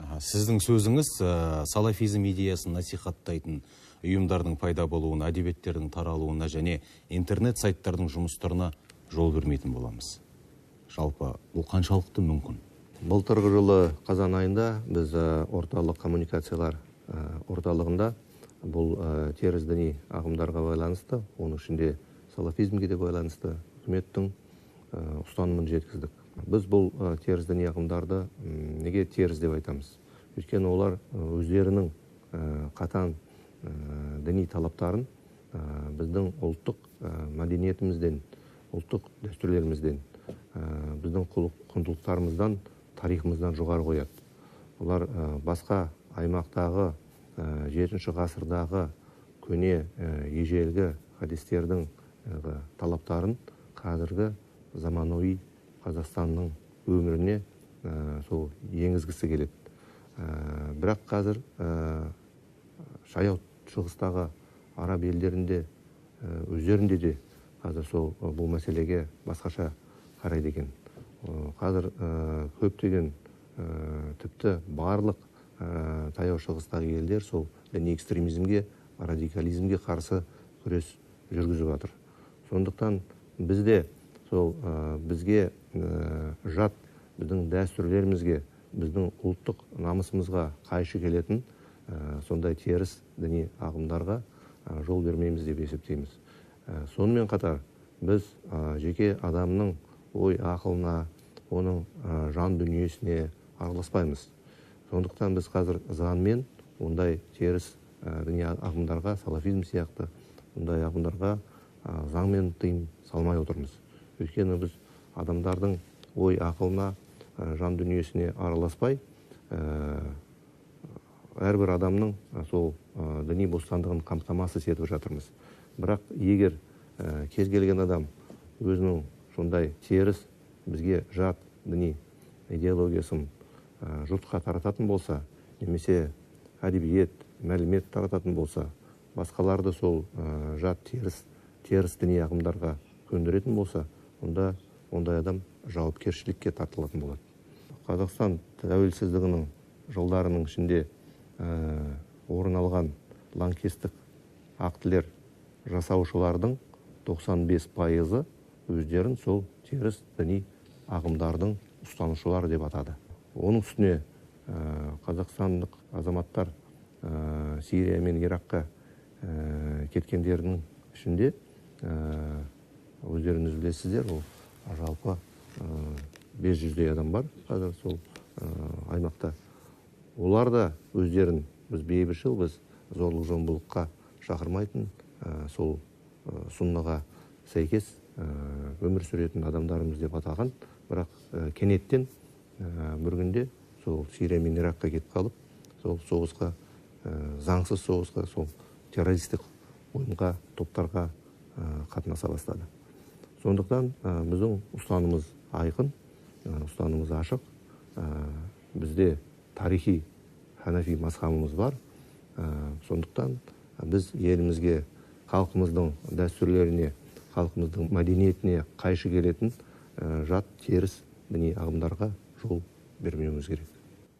Сіздің сөзіңіз салафизм идеясын насихаттайтын ұйымдардың пайда болуына, әдебиеттердің таралуына және интернет сайттардың жұмыстарына жол бермейтін боламыз. Жалпы, бұл қаншалықты мүмкін? Былтырғы жылы қазан айында біз орталық коммуникациялар орталығында бұл теріс діни ағымдарға байланысты, оның ішінде салафизмге де байланысты үкіметтің ұстанымын жеткіздік. Біз бұл теріс діни ағымдарды неге теріс деп айтамыз? Өйткені олар өздерінің қатаң діни талаптарын біздің ұлттық мәдениетімізден, ұлттық дәстүрлерімізден, біздің құндылықтарымыздан, тарихымыздан жоғары қояды. Олар басқа аймақтағы 7 ғасырдағы көне ежелгі хадистердің талаптарын қазіргі заманауи Қазақстанның өміріне сол енгізгісі келеді. Бірақ қазір шаяу шығыстағы араб елдерінде өздерінде де қазір сол бұл мәселеге басқаша қарайды екен. Қазір көптеген тіпті барлық таяу шығыстағы елдер сол діни экстремизмге, радикализмге қарсы күрес жүргізіп жатыр. Сондықтан бізде сол бізге жат, біздің дәстүрлерімізге, біздің ұлттық намысымызға қайшы келетін сондай теріс діни ағымдарға жол бермейміз деп есептейміз. Сонымен қатар біз жеке адамның ой ақылына, оның жан дүниесіне араласпаймыз. Сондықтан біз қазір заңмен ондай теріс діни ағымдарға, салафизм сияқты ондай ағымдарға заңмен тыйым салмай отырмыз. Өйткені біз адамдардың ой ақылына, жан дүниесіне араласпай, әрбір адамның сол діни бостандығын қамтамасыз етіп жатырмыз. Бірақ егер кез келген адам өзінің сондай теріс бізге жат діни идеологиясын жұртқа тарататын болса, немесе әдебиет, мәлімет тарататын болса, басқаларды сол жат теріс діни ағымдарға көндіретін болса, онда ондай адам жауапкершілікке тартылатын болады. Қазақстан тәуелсіздігінің жылдарының ішінде орын алған лаңкестік актілер жасаушылардың 95% өздерін сол теріс діни ағымдардың ұстанушылары деп атады. Оның үстіне қазақстандық азаматтар Сирия мен Иракқа кеткендердің ішінде өздеріңіз білесіздер, ол жалпы 500-дей адам бар қазір сол аймақта. Олар да өздерін біз бейбітшіл, біз зорлық зомбылыққа шақырмайтын, сол суннаға сәйкес өмір сүретін адамдарымыз деп атаған. Бірақ кенеттен бір күнде сол Сирия мен Иракқа кетіп қалып, сол соғысқа, заңсыз соғысқа, сол террористік ойынға, топтарға қатынаса бастады. Сондықтан біздің ұстанымыз айқын, ұстанымыз ашық. Бізде тарихи ханафи мазхабымыз бар. Сондықтан біз елімізге, халқымыздың дәстүрлеріне, халқымыздың мәдениетіне қайшы келетін жат теріс діни ағымдарға жол бермеуіміз керек.